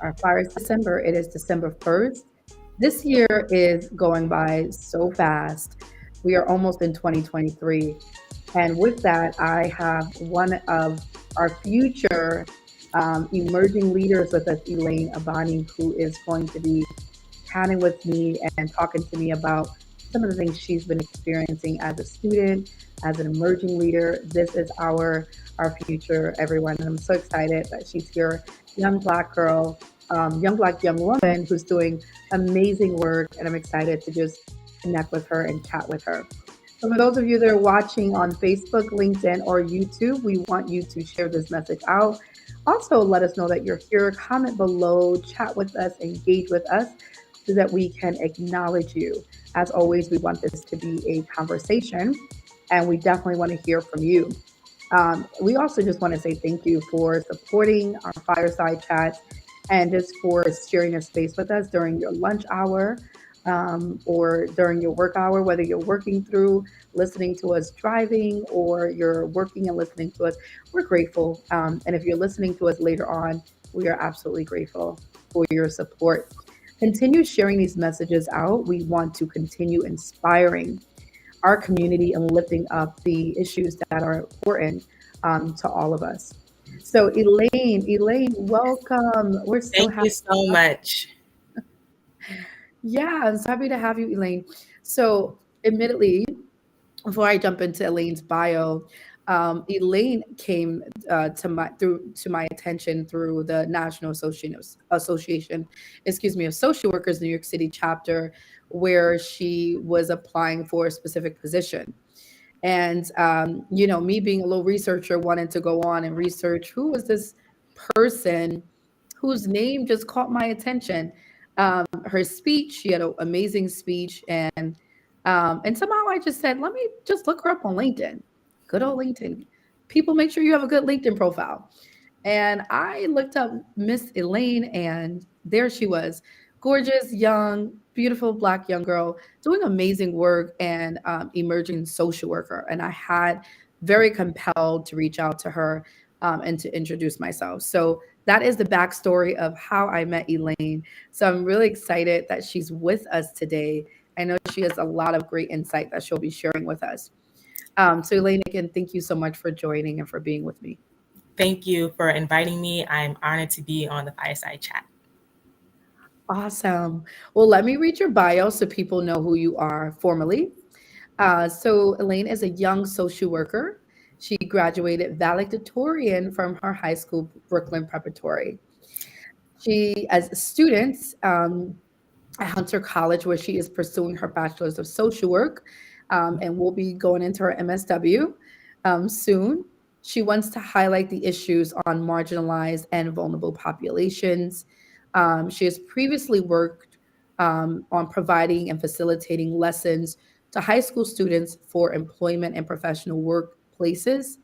Our fire December, it is December 1st. This year is going by so fast. We are almost in 2023. And with that, I have one of our future emerging leaders with us, Elaine Abani, who is going to be chatting with me and talking to me about some of the things she's been experiencing as a student, as an emerging leader. This is our future, everyone, and I'm so excited that she's here. Young black girl, young woman who's doing amazing work, and I'm excited to just connect with her and chat with her. So for those of you that are watching on Facebook, LinkedIn, or YouTube, we want you to share this message out. Also, let us know that you're here. Comment below, chat with us, engage with us so that we can acknowledge you. As always, we want this to be a conversation, and we definitely want to hear from you. We also just want to say thank you for supporting our fireside chats and just for sharing a space with us during your lunch hour or during your work hour, whether you're working through listening to us driving or you're working and listening to us. We're grateful. And if you're listening to us later on, we are absolutely grateful for your support. Continue sharing these messages out. We want to continue inspiring our community and lifting up the issues that are important to all of us. So, Elaine, welcome. We're so Thank happy. you so much. Yeah, I'm so happy to have you, Elaine. So, admittedly, before I jump into Elaine's bio, Elaine came to my attention through the National Association, excuse me, of Social Workers New York City chapter, where she was applying for a specific position. And me being a little researcher, wanted to go on and research who was this person whose name just caught my attention. Her speech, she had an amazing speech, and somehow I just said, let me just look her up on LinkedIn. Good old LinkedIn. People, make sure you have a good LinkedIn profile. And I looked up Miss Elaine, and there she was, gorgeous, young, beautiful black young girl doing amazing work and emerging social worker. And I had very compelled to reach out to her and to introduce myself. So that is the backstory of how I met Elaine. So I'm really excited that she's with us today. I know she has a lot of great insight that she'll be sharing with us. So Elaine, again, thank you so much for joining and for being with me. Thank you for inviting me. I'm honored to be on the Fireside Chat. Awesome. Well, let me read your bio so people know who you are formally. So Elaine is a young social worker. She graduated valedictorian from her high school, Brooklyn Preparatory. She, as a student at Hunter College, where she is pursuing her bachelor's of social work, and will be going into her MSW soon. She wants to highlight the issues on marginalized and vulnerable populations. She has previously worked on providing and facilitating lessons to high school students for employment and professional workplaces.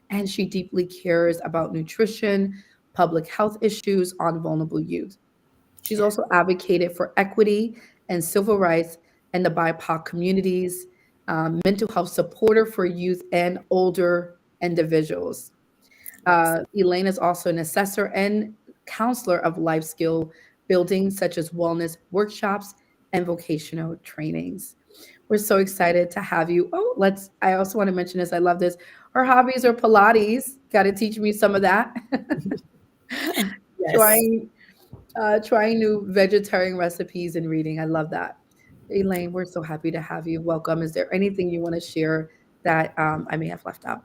And she deeply cares about nutrition, public health issues on vulnerable youth. She's Yeah. also advocated for equity and civil rights in the BIPOC communities, mental health supporter for youth and older individuals. Yes. Elaine is also an assessor and counselor of life skill building, such as wellness workshops and vocational trainings. We're so excited to have you. I also want to mention this. I love this. Her hobbies are Pilates. Got to teach me some of that. Yes. Trying trying new vegetarian recipes and reading. I love that. Elaine, we're so happy to have you. Welcome. Is there anything you want to share that I may have left out?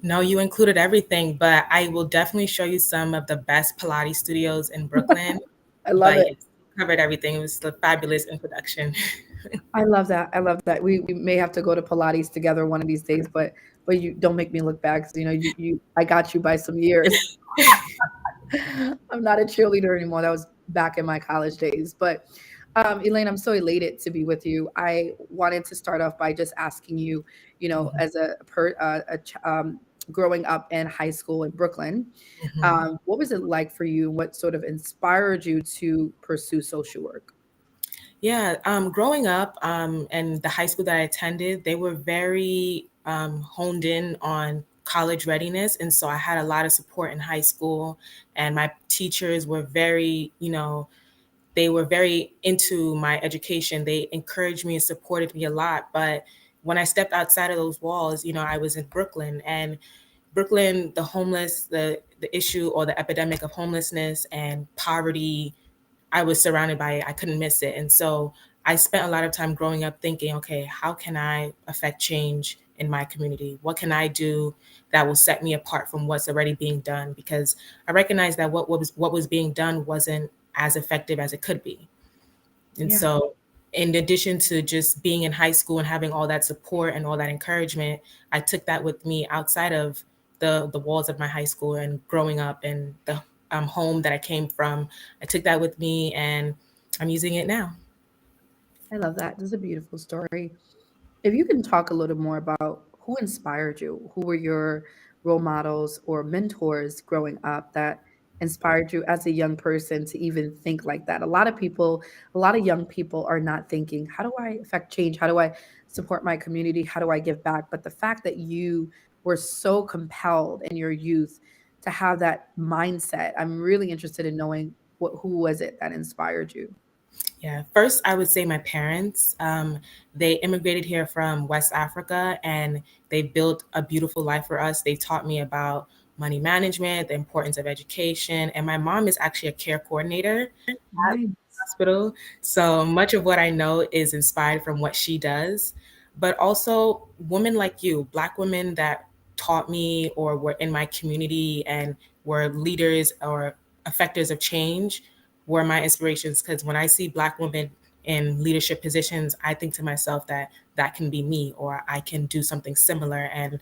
No, you included everything, but I will definitely show you some of the best Pilates studios in Brooklyn. I love But it. yes, covered everything. It was a fabulous introduction. I love that. I love that. We may have to go to Pilates together one of these days, but you don't make me look bad because you I got you by some years. I'm not a cheerleader anymore. That was back in my college days. But Elaine, I'm so elated to be with you. I wanted to start off by just asking you, Mhm, as growing up in high school in Brooklyn, mhm. what was it like for you? What sort of inspired you to pursue social work? Yeah, growing up and the high school that I attended, they were very honed in on college readiness. And so I had a lot of support in high school, and my teachers were very, they were very into my education. They encouraged me and supported me a lot. But when I stepped outside of those walls, I was in Brooklyn, and Brooklyn, the homeless, the issue or the epidemic of homelessness and poverty, I was surrounded by it. I couldn't miss it. And so I spent a lot of time growing up thinking, okay, how can I affect change in my community? What can I do that will set me apart from what's already being done? Because I recognized that what was being done wasn't as effective as it could be. And Yeah, so, in addition to just being in high school and having all that support and all that encouragement, I took that with me outside of the walls of my high school and growing up and the home that I came from. I took that with me, and I'm using it now. I love that. This is a beautiful story. If you can talk a little more about who inspired you, who were your role models or mentors growing up that inspired you as a young person to even think like that? A lot of young people are not thinking, how do I affect change? How do I support my community? How do I give back? But the fact that you were so compelled in your youth to have that mindset, I'm really interested in knowing who was it that inspired you? Yeah, first I would say my parents. They immigrated here from West Africa, and they built a beautiful life for us. They taught me about money management, the importance of education, and my mom is actually a care coordinator at Nice. hospital. So much of what I know is inspired from what she does, but also women like you, Black women that taught me or were in my community and were leaders or effectors of change were my inspirations. Because when I see Black women in leadership positions, I think to myself that that can be me or I can do something similar. And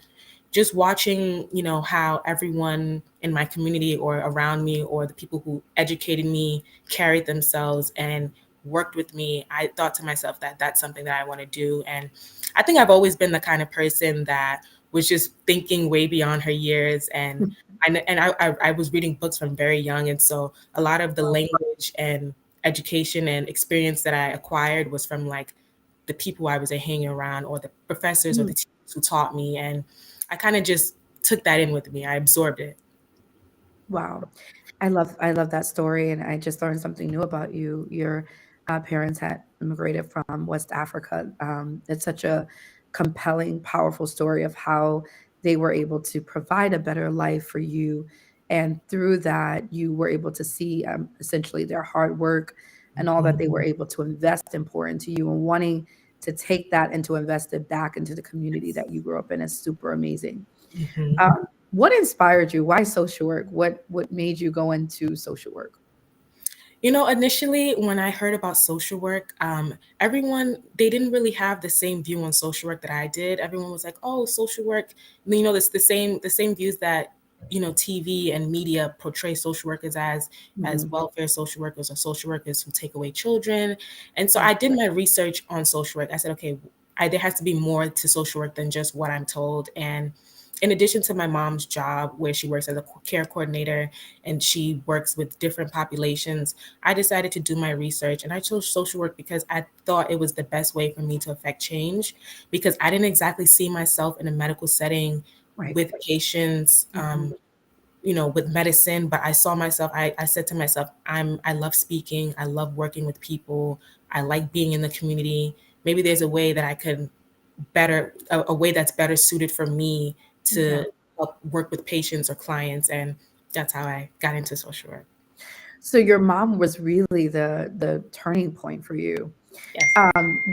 just watching, how everyone in my community or around me or the people who educated me carried themselves and worked with me, I thought to myself that that's something that I want to do. And I think I've always been the kind of person that was just thinking way beyond her years. And I was reading books from very young. And so a lot of the language and education and experience that I acquired was from like the people I was hanging around or the professors or the Mm. teachers who taught me. And I kind of just took that in with me. I absorbed it. Wow. I love that story, and I just learned something new about you. Your parents had immigrated from West Africa. It's such a compelling, powerful story of how they were able to provide a better life for you, and through that, you were able to see essentially their hard work and all that they were able to invest and pour into you, and wanting to take that and to invest it back into the community that you grew up in is super amazing. Mhm. What inspired you? Why social work? What made you go into social work? Initially when I heard about social work, everyone they didn't really have the same view on social work that I did. Everyone was like, "Oh, social work," it's the same views that TV and media portray social workers as Mhm. welfare social workers or social workers who take away children. And so Yeah. I did my research on social work. I said, okay, there has to be more to social work than just what I'm told. And in addition to my mom's job, where she works as a care coordinator and she works with different populations, I decided to do my research, and I chose social work because I thought it was the best way for me to affect change, because I didn't exactly see myself in a medical setting Right. with patients, Mhm. with medicine, but I saw myself, I said to myself, I love speaking, I love working with people, I like being in the community. Maybe there's a way that I could a way that's better suited for me Yeah. to help work with patients or clients. And that's how I got into social work. So your mom was really the turning point for you. Yes.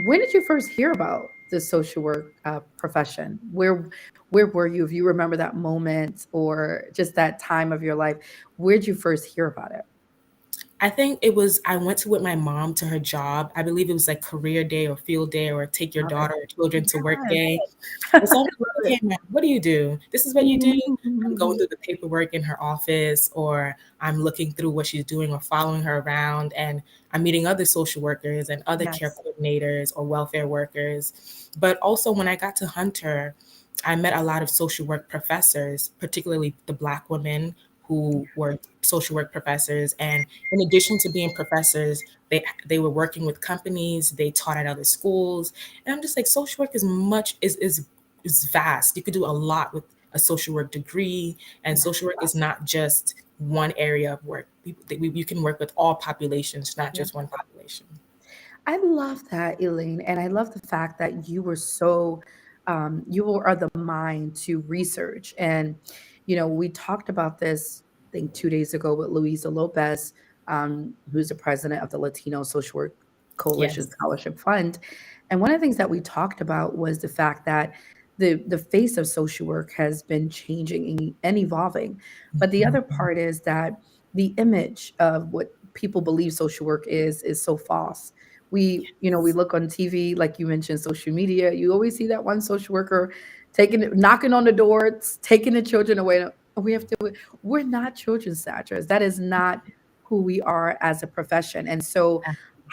When did you first hear about the social work profession? Where were you? If you remember that moment or just that time of your life, where did you first hear about it? I think I went to with my mom to her job. I believe it was like career day or field day or take your Love it. daughter or children to work Yes. day. And so I'm like, Love okay, it. ma'am, what do you do? This is what you do. I'm going Mhm. through the paperwork in her office, or I'm looking through what she's doing or following her around. And I'm meeting other social workers and other care Yes. coordinators or welfare workers. But also, when I got to Hunter, I met a lot of social work professors, particularly the Black women who were social work professors. And in addition to being professors, they were working with companies, they taught at other schools. And I'm just like, social work is vast. You could do a lot a social work degree. And Yeah. social work is not just one area of work. You can work with all populations, not Yeah. just one population. I love that, Elaine. And I love the fact that you were so, you are the mind to research. And, we talked about this, I think, 2 days ago with Luisa Lopez, who's the president of the Latino Social Work Coalition Yes. Scholarship Fund. And one of the things that we talked about was the fact that the face of social work has been changing and evolving. But the other Mhm. part is that the image of what people believe social work is so false. We look on TV, like you mentioned, social media. You always see that one social worker knocking on the door, taking the children away. We have to. We're not children snatchers. That is not who we are as a profession. And so,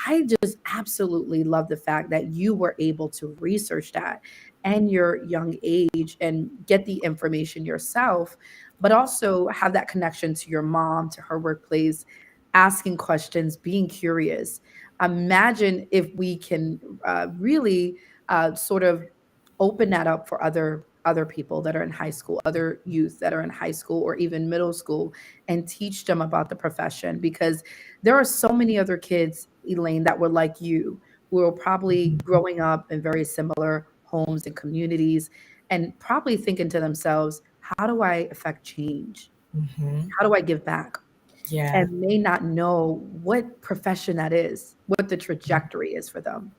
I just absolutely love the fact that you were able to research that and your young age and get the information yourself, but also have that connection to your mom, to her workplace, asking questions, being curious. Imagine if we can really sort of open that up for other people that are in high school, other youth that are in high school or even middle school, and teach them about the profession, because there are so many other kids, Elaine, that were like you, who are probably Mhm. growing up in very similar homes and communities, and probably thinking to themselves, how do I affect change? Mhm. How do I give back? Yeah. And may not know what profession that is, what the trajectory is for them.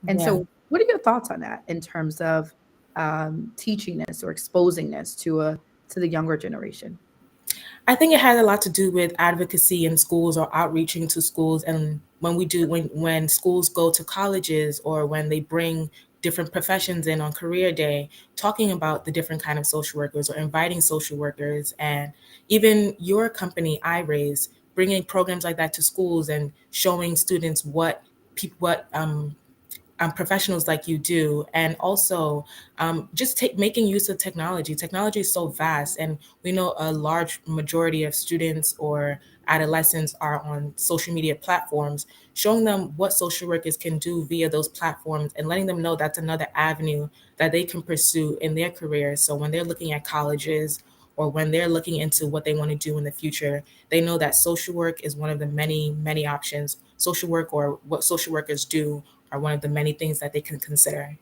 And Yeah. so, what are your thoughts on that in terms of teaching this or exposing this to the younger generation? I think it has a lot to do with advocacy in schools or outreaching to schools. And when schools go to colleges or when they bring different professions in on career day, talking about the different kind of social workers or inviting social workers, and even your company, iRaise, bringing programs like that to schools and showing students what professionals like you do, and also just making use of technology. Technology is so vast, and we know a large majority of students or adolescents are on social media platforms. Showing them what social workers can do via those platforms and letting them know that's another avenue that they can pursue in their careers. So when they're looking at colleges or when they're looking into what they want to do in the future, they know that social work is one of the many options. Social work, or what social workers do, are one of the many things that they can consider.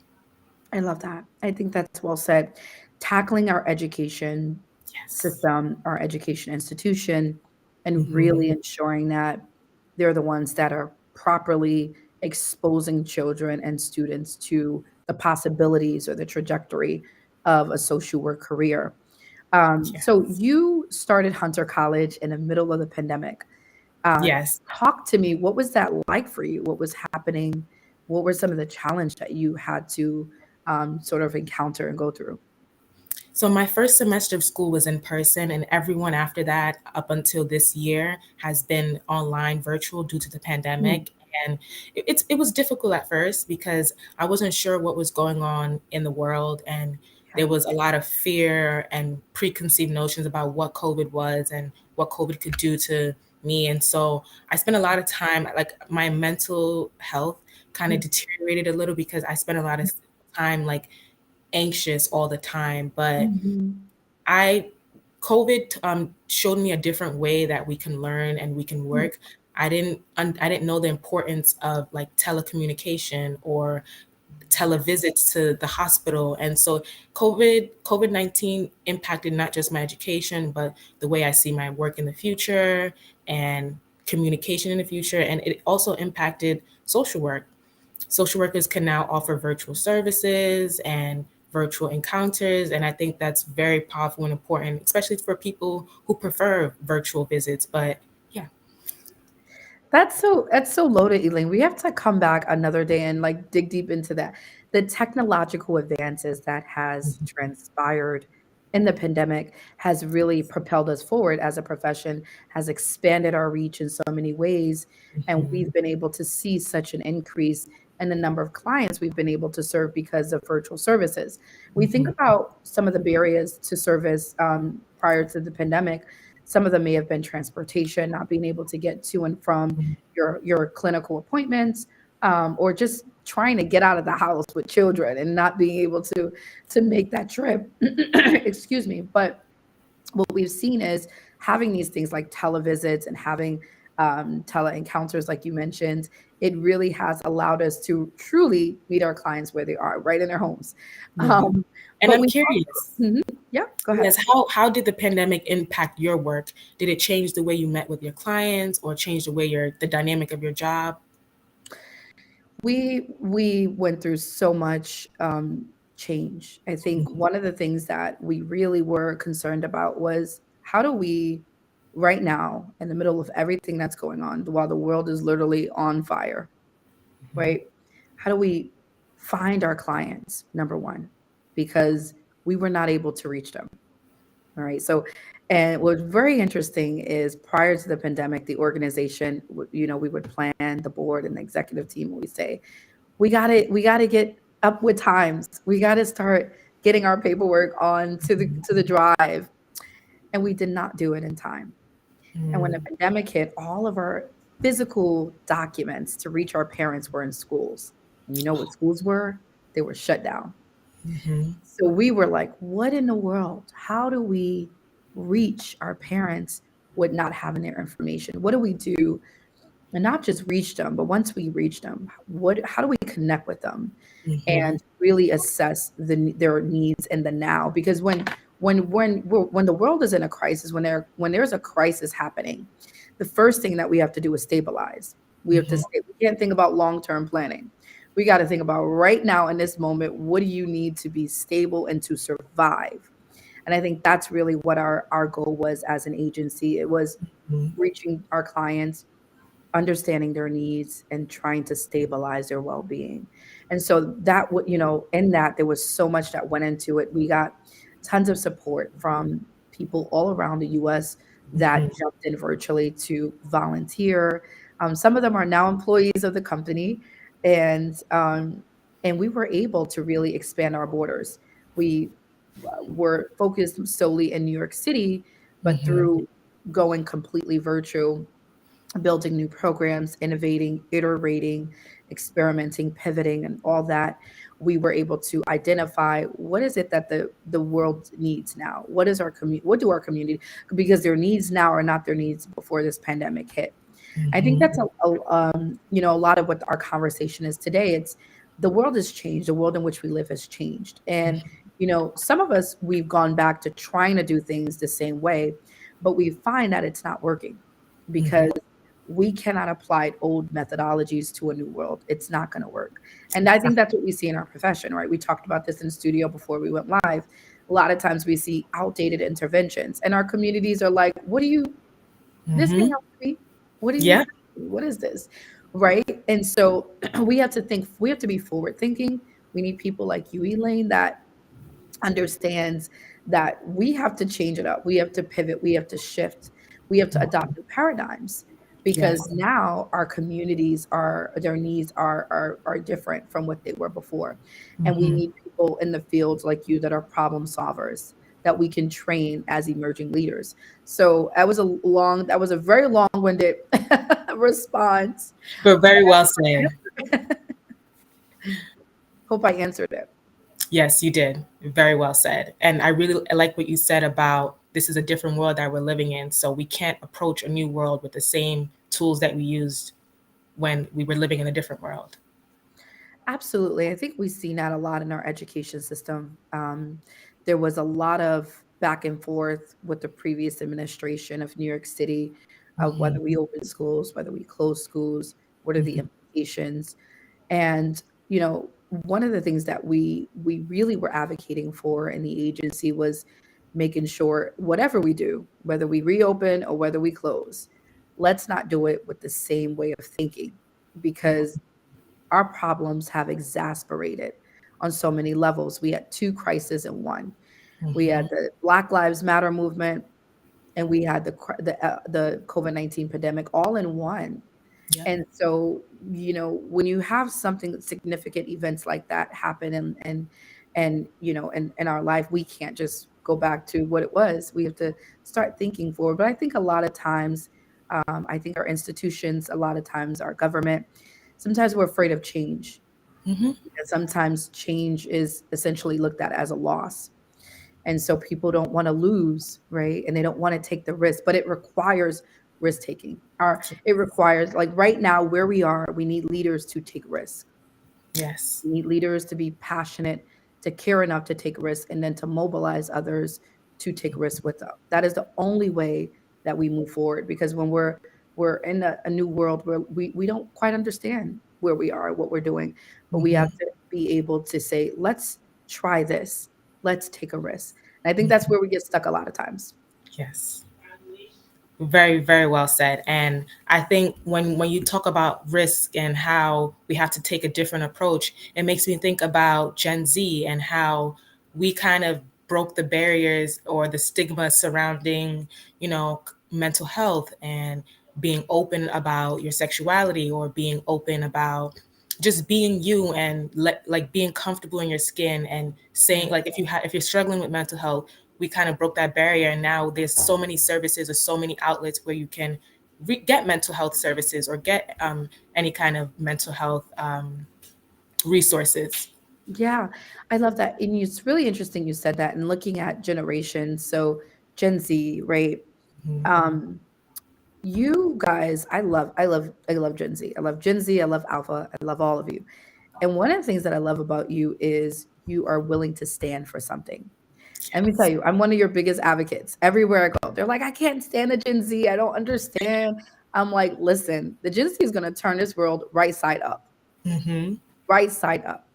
I love that. I think that's well said. Tackling our education Yes. system, our education institution, and Hmm. really ensuring that they're the ones that are properly exposing children and students to the possibilities or the trajectory of a social work career. So Yes. you started Hunter College in the middle of the pandemic. Uh, Yes. Talk to me. What was that like for you? What was happening? What were some of the challenge that you had to sort of encounter and go through? So my first semester of school was in person, and everyone after that, up until this year, has been online, virtual due to the Mm, pandemic. And it was difficult at first because I wasn't sure what was going on in the world, and yeah. there was a lot of fear and preconceived notions about what COVID was and what COVID could do to me. And so I spent a lot of time, like my mental health kind of Mm, deteriorated a little because I spent a lot of time like anxious all the time. But mhm, I COVID showed me a different way that we can learn and we can mm, work. I didn't know the importance of like telecommunication or televisits to the hospital. And so COVID-19 impacted not just my education, but the way I see my work in the future and communication in the future. And it also impacted social work. Social workers can now offer virtual services and virtual encounters. And I think that's very powerful and important, especially for people who prefer virtual visits. But yeah. that's so loaded, Elaine. We have to come back another day and like dig deep into that. The technological advances that has transpired in the pandemic has really propelled us forward as a profession, has expanded our reach in so many ways, and Mhm. we've been able to see such an increase in the number of clients we've been able to serve because of virtual services. We think Mhm. about some of the barriers to service prior to the pandemic. Some of them may have been transportation, not being able to get to and from your clinical appointments, or just trying to get out of the house with children and not being able to make that trip. Excuse me. But what we've seen is having these things like televisits and having tele encounters, like you mentioned, it really has allowed us to truly meet our clients where they are, right in their homes. Mhm. Um, And but I'm we curious, also, yeah, go ahead. yes, how did the pandemic impact your work? Did it change the way you met with your clients or change the way the dynamic of your job? We went through so much change. I think Mhm. one of the things that we really were concerned about was how do we, right now, in the middle of everything that's going on, while the world is literally on fire, Mhm. right? How do we find our clients, number one, because we were not able to reach them. All right. So, and what's very interesting is prior to the pandemic, the organization, we would plan the board and the executive team, and we say, we got to get up with times. We got to start getting our paperwork on to the drive. And we did not do it in time. And when the Mhm. pandemic hit, all of our physical documents to reach our parents were in schools. And you know what schools were? They were shut down. Mhm. So we were like, what in the world? How do we reach our parents with not having their information? What do we do? And not just reach them, but once we reach them, how do we connect with them Mhm. and really assess their needs in the now? Because when the world is in a crisis, when there's a crisis happening, the first thing that we have to do is stabilize. We have to Mhm. stay. We can't think about long-term planning. We got to think about right now in this moment, what do you need to be stable and to survive? And I think that's really what our goal was as an agency. It was Mhm. reaching our clients, understanding their needs, and trying to stabilize their well-being. And so that would, in that there was so much that went into it. We got tons of support from people all around the US that Mhm. jumped in virtually to volunteer. Some of them are now employees of the company, and and we were able to really expand our borders. We were focused solely in New York City, but Mhm. through going completely virtual, building new programs, innovating, iterating, experimenting, pivoting, and all that, we were able to identify what is it that the world needs now. What do our community, because their needs now are not their needs before this pandemic hit. I think Mhm. that's a lot of what our conversation is today. It's the world has changed. The world in which we live has changed, and some of us, we've gone back to trying to do things the same way, but we find that it's not working Mhm. because we cannot apply old methodologies to a new world. It's not going to work. And I think that's what we see in our profession, right? We talked about this in the studio before we went live. A lot of times we see outdated interventions, and our communities are like, what do you, this can't Mhm. help me. What are you Yeah. trying to do? What is this? Right. And so we have to be forward thinking. We need people like you, Elaine, that understands that we have to change it up. We have to pivot. We have to shift. We have to adopt new paradigms because Yes. now our communities are, their needs are different from what they were before. And we Mhm. need people in the fields like you that are problem solvers that we can train as emerging leaders. So that was a very long-winded response. But very well said. Hope I answered it. Yes, you did. Very well said. And I like what you said about this is a different world that we're living in. So we can't approach a new world with the same tools that we used when we were living in a different world. Absolutely. I think we've seen that a lot in our education system. There was a lot of back and forth with the previous administration of New York City of Mhm. whether we open schools, whether we close schools, what are the Mhm. implications. And, one of the things that we really were advocating for in the agency was making sure whatever we do, whether we reopen or whether we close, let's not do it with the same way of thinking because our problems have exasperated on so many levels. We had two crises in one. We had Mhm. the Black Lives Matter movement, and we had the COVID-19 pandemic all in one. Yep. And so, when you have something significant events like that happen in our life, we can't just go back to what it was. We have to start thinking forward. But I think a lot of times, I think our institutions, a lot of times our government, sometimes we're afraid of change. Hmm. And sometimes change is essentially looked at as a loss. And so people don't want to lose, right? And they don't want to take the risk, but it requires risk taking. Or it requires, like right now, where we are, we need leaders to take risks. Yes. We need leaders to be passionate, to care enough to take risks, and then to mobilize others to take risks with them. That is the only way that we move forward. Because when we're in a new world where we don't quite understand where we are, what we're doing, but we have Hmm. to be able to say, let's try this, let's take a risk. And I think that's Hmm. where we get stuck a lot of times. Yes. Very, very well said. And I think when you talk about risk and how we have to take a different approach, it makes me think about Gen Z and how we kind of broke the barriers or the stigma surrounding, mental health and being open about your sexuality or being open about just being you and like being comfortable in your skin and saying like Yes. if you're struggling with mental health, we kind of broke that barrier, and now there's so many services or so many outlets where you can get mental health services or get any kind of mental health resources. Yeah, I love that. And it's really interesting you said that and looking at generations. So Gen Z, right? Mhm. Um, you guys, I love Gen Z. I love Gen Z. I love Alpha. I love all of you. And one of the things that I love about you is you are willing to stand for something. Let me tell Yes. you, I'm one of your biggest advocates. Everywhere I go, they're like, I can't stand the Gen Z. I don't understand. I'm like, listen, the Gen Z is going to turn this world Hmm. right side up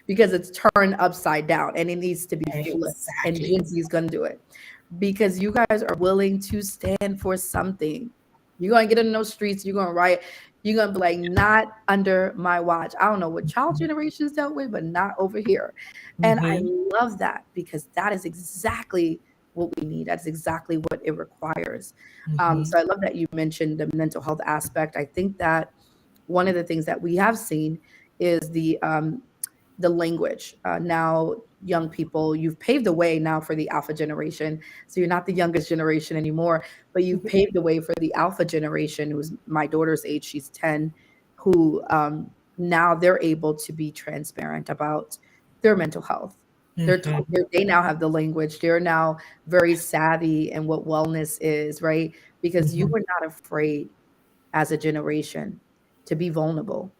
because it's turned upside down and it needs to be flipped. And Exactly. Gen Z is going to do it because you guys are willing to stand for something. You're going to get in those streets, you're going to riot, you're going to be like, not under my watch. I don't know what child generations dealt with, but not over here. And I Hmm. love that because that is exactly what we need. That's exactly what it requires. Hmm. So I love that you mentioned the mental health aspect. I think that one of the things that we have seen is the language. Now, young people, you've paved the way now for the alpha generation. So you're not the youngest generation anymore, but you've paved the way for the alpha generation, who's my daughter's age, she's 10, who now they're able to be transparent about their mental health. Hmm. They now have the language. They're now very savvy in what wellness is, right? Because you Hmm. were not afraid as a generation to be vulnerable.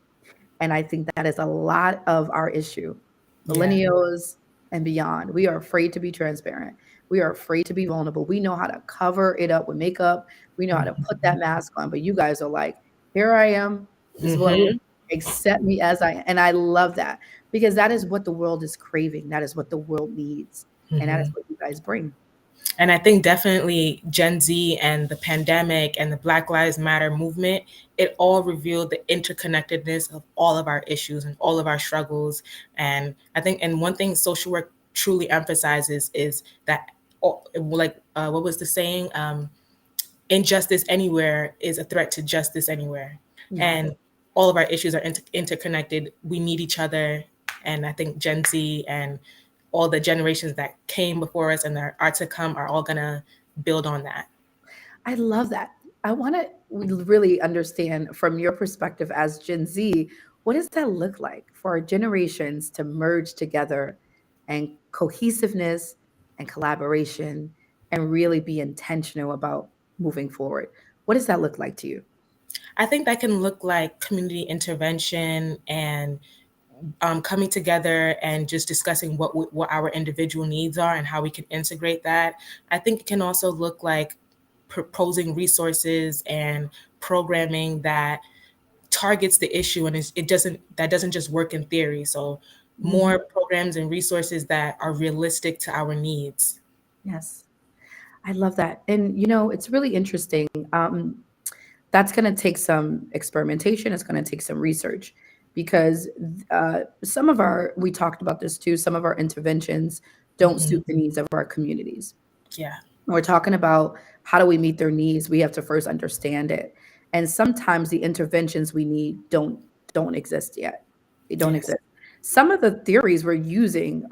And I think that is a lot of our issue. Yeah. Millennials and beyond, we are afraid to be transparent. We are afraid to be vulnerable. We know how to cover it up with makeup. We know how to put that mask on. But you guys are like, here I am. This is what Hmm. accept me as I am. And I love that because that is what the world is craving. That is what the world needs. And that is Hmm. what you guys bring. And I think definitely Gen Z and the pandemic and the Black Lives Matter movement, it all revealed the interconnectedness of all of our issues and all of our struggles. And I think, and one thing social work truly emphasizes is that, what was the saying? Injustice anywhere is a threat to justice anywhere. Yeah. And all of our issues are interconnected. We need each other. And I think Gen Z and all the generations that came before us and that are to come are all going to build on that. I love that. I want to really understand from your perspective as Gen Z, what does that look like for our generations to merge together and cohesiveness and collaboration and really be intentional about moving forward? What does that look like to you? I think that can look like community intervention and coming together and just discussing what our individual needs are and how we can integrate that. I think it can also look like proposing resources and programming that targets the issue and it doesn't that doesn't just work in theory. So Mhm. more programs and resources that are realistic to our needs. Yes, I love that. And, it's really interesting. That's going to take some experimentation. It's going to take some research because we talked about this too, some of our interventions don't Hmm. suit the needs of our communities. Yeah. We're talking about how do we meet their needs, we have to first understand it. And sometimes the interventions we need don't exist yet. They don't Yes. exist. Some of the theories we're using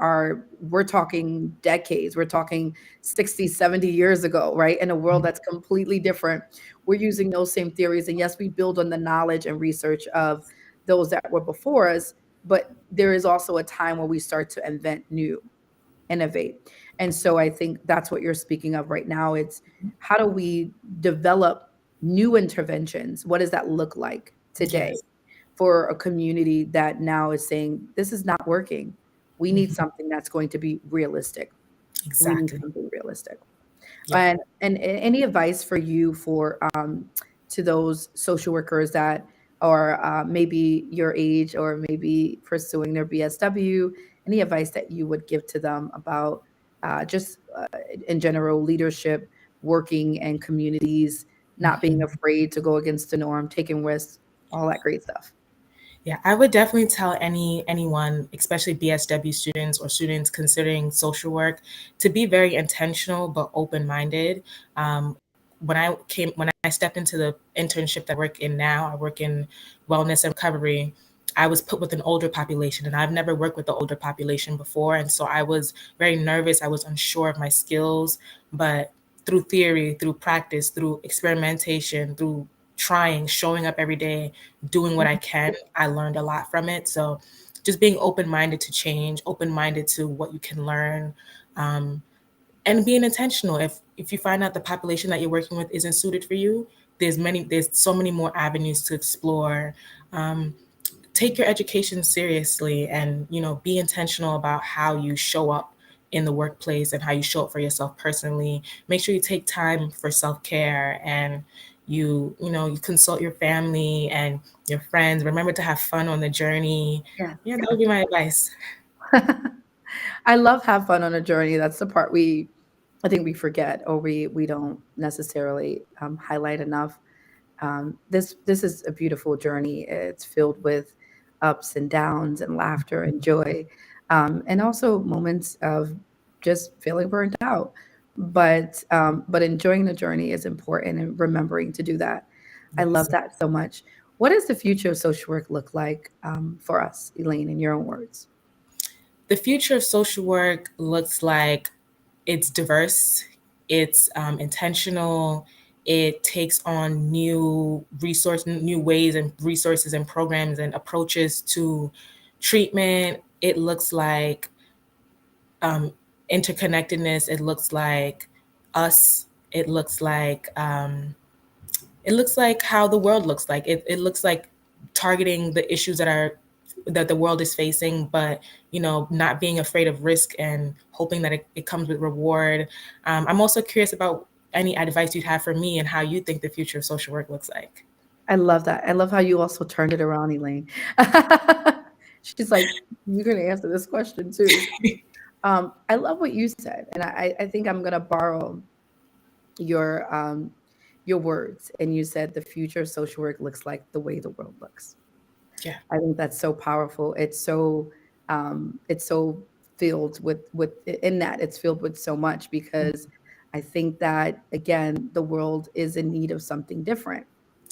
we're talking decades, we're talking 60, 70 years ago, right? In a world that's completely different. We're using those same theories. And yes, we build on the knowledge and research of those that were before us, but there is also a time where we start to invent new, innovate. And so I think that's what you're speaking of right now. It's how do we develop new interventions? What does that look like today Yes. for a community that now is saying, this is not working? We need Mhm. something that's going to be realistic. We need Exactly. something realistic. Yeah. And any advice for you for to those social workers that are maybe your age or maybe pursuing their BSW? Any advice that you would give to them about just in general leadership, working in communities, not being Mhm. afraid to go against the norm, taking risks, all that great stuff? Yeah, I would definitely tell anyone, especially BSW students or students considering social work, to be very intentional but open-minded. When I stepped into the internship that I work in now, I work in wellness and recovery. I was put with an older population, and I've never worked with the older population before, and so I was very nervous. I was unsure of my skills, but through theory, through practice, through experimentation, through trying, showing up every day, doing what I can, I learned a lot from it. So just being open-minded to change, open-minded to what you can learn, um, and being intentional. If you find out the population that you're working with isn't suited for you, there's so many more avenues to explore. Um, Take your education seriously, and be intentional about how you show up in the workplace and how you show up for yourself personally. Make sure you take time for self-care, and you consult your family and your friends. Remember to have fun on the journey. Yes. Yeah, that would be my advice. I love have fun on a journey. That's the part I think we forget or we don't necessarily highlight enough. This is a beautiful journey. It's filled with ups and downs and laughter and joy, and also moments of just feeling burnt out. But enjoying the journey is important, and remembering to do that. I love Yes. that so much. What does the future of social work look like for us, Elaine, in your own words? The future of social work looks like it's diverse, it's intentional, it takes on new ways and resources and programs and approaches to treatment. It looks like um, interconnectedness. It looks like us. It looks like how the world looks like. It looks like targeting the issues that the world is facing, but not being afraid of risk and hoping that it comes with reward. I'm also curious about any advice you'd have for me and how you think the future of social work looks like. I love that. I love how you also turned it around, Elaine. She's like, "You're gonna answer this question too." I love what you said, and I think I'm gonna borrow your um, your words. And you said the future of social work looks like the way the world looks. Yeah. I think that's so powerful. It's so filled with in that it's filled with so much because I think that again the world is in need of something different.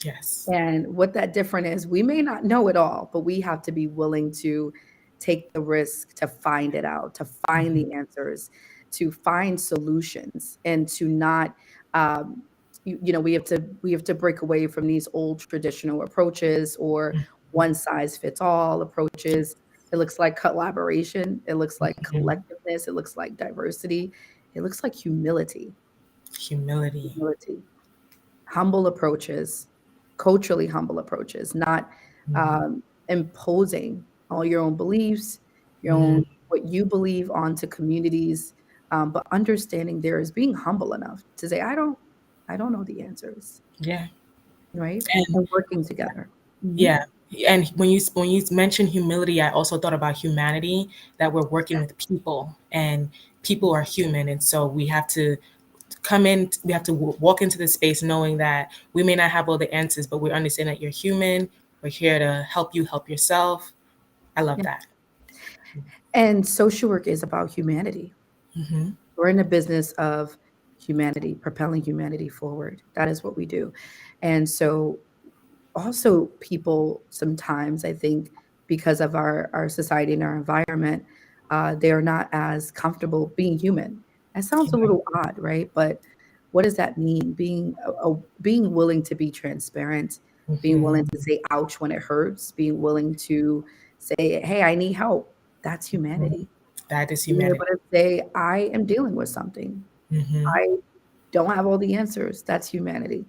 Yes. And what that different is, we may not know it all, but we have to be willing to take the risk to find it out, to find Mhm. the answers, to find solutions, and to not, um, we have to break away from these old traditional approaches or one size fits all approaches. It looks like collaboration. It looks like Mhm. collectiveness. It looks like diversity. It looks like humility. Humility. Humility, humble approaches, culturally humble approaches, not Mhm. imposing all your own beliefs, your own Mhm. what you believe onto communities, but understanding there is being humble enough to say, I don't know the answers, Yeah. right? And And working together. Mhm. yeah, and when you mentioned humility, I also thought about humanity, that we're working with people, and people are human, and so we have to walk into the space knowing that we may not have all the answers, but we understand that you're human. We're here to help you help yourself. I love Yeah. that. And social work is about humanity. Hmm. We're in the business of humanity, propelling humanity forward. That is what we do. And so also people sometimes I think because of our society and our environment, they are not as comfortable being human. That sounds a little odd, right? But what does that mean? Being willing to be transparent, being Hmm. willing to say ouch when it hurts, being willing to say, hey, I need help. That's humanity. That is Being humanity. able to say, I am dealing with something. Hmm. I don't have all the answers. That's humanity.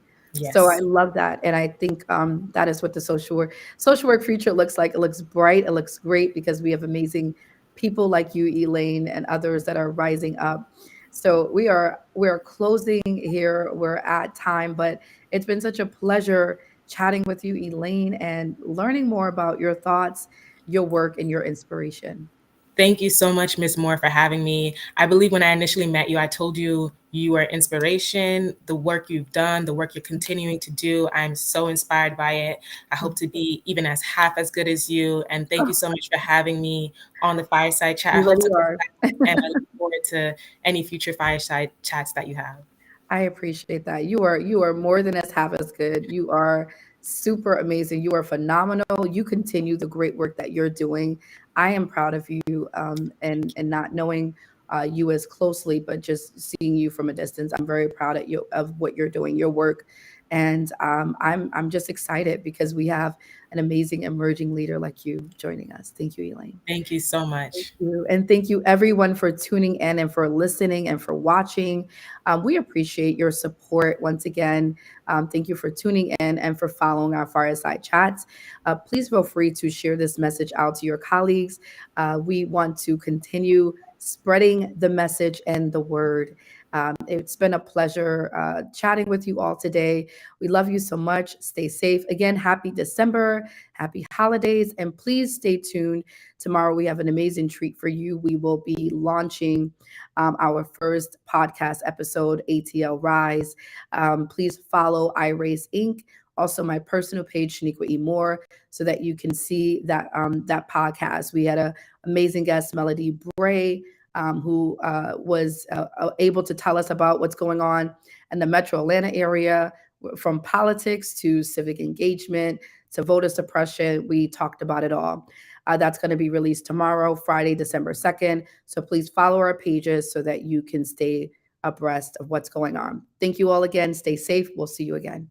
So I Yes. love that, and I think that is what the social work future looks like. It looks bright. It looks great because we have amazing people like you, Elaine, and others that are rising up. So we are closing here. We're at time, but it's been such a pleasure chatting with you, Elaine, and learning more about your thoughts, your work, and your inspiration. Thank you so much, Miss Moore, for having me. I believe when I initially met you, I told you you were inspiration, the work you've done, the work you're continuing to do. I'm so inspired by it. I hope to be even as half as good as you. And thank you so much for having me on the Fireside Chat. I You hope really to come are. back and I look forward to any future Fireside Chats that you have. I appreciate that. You are more than as half as good. You are super amazing. You are phenomenal. You continue the great work that you're doing. I am proud of you, and not knowing you as closely, but just seeing you from a distance. I'm very proud of you of what you're doing, your work, and I'm just excited because we have an amazing emerging leader like you joining us. Thank you, Elaine. Thank you so Thank much. you. And thank you, everyone, for tuning in and for listening and for watching. We appreciate your support once again. Thank you for tuning in and for following our fireside chats. Please feel free to share this message out to your colleagues. We want to continue spreading the message and the word. It's been a pleasure chatting with you all today. We love you so much. Stay safe. Again, happy December, happy holidays, and please stay tuned. Tomorrow, we have an amazing treat for you. We will be launching our first podcast episode, ATL Rise. Please follow iRace Inc., also my personal page, Shaniqua E. Moore, so that you can see that podcast. We had an amazing guest, Melody Bray, who was able to tell us about what's going on in the metro Atlanta area, from politics to civic engagement to voter suppression. We talked about it all. That's going to be released tomorrow, Friday, December 2nd. So please follow our pages so that you can stay abreast of what's going on. Thank you all again. Stay safe. We'll see you again.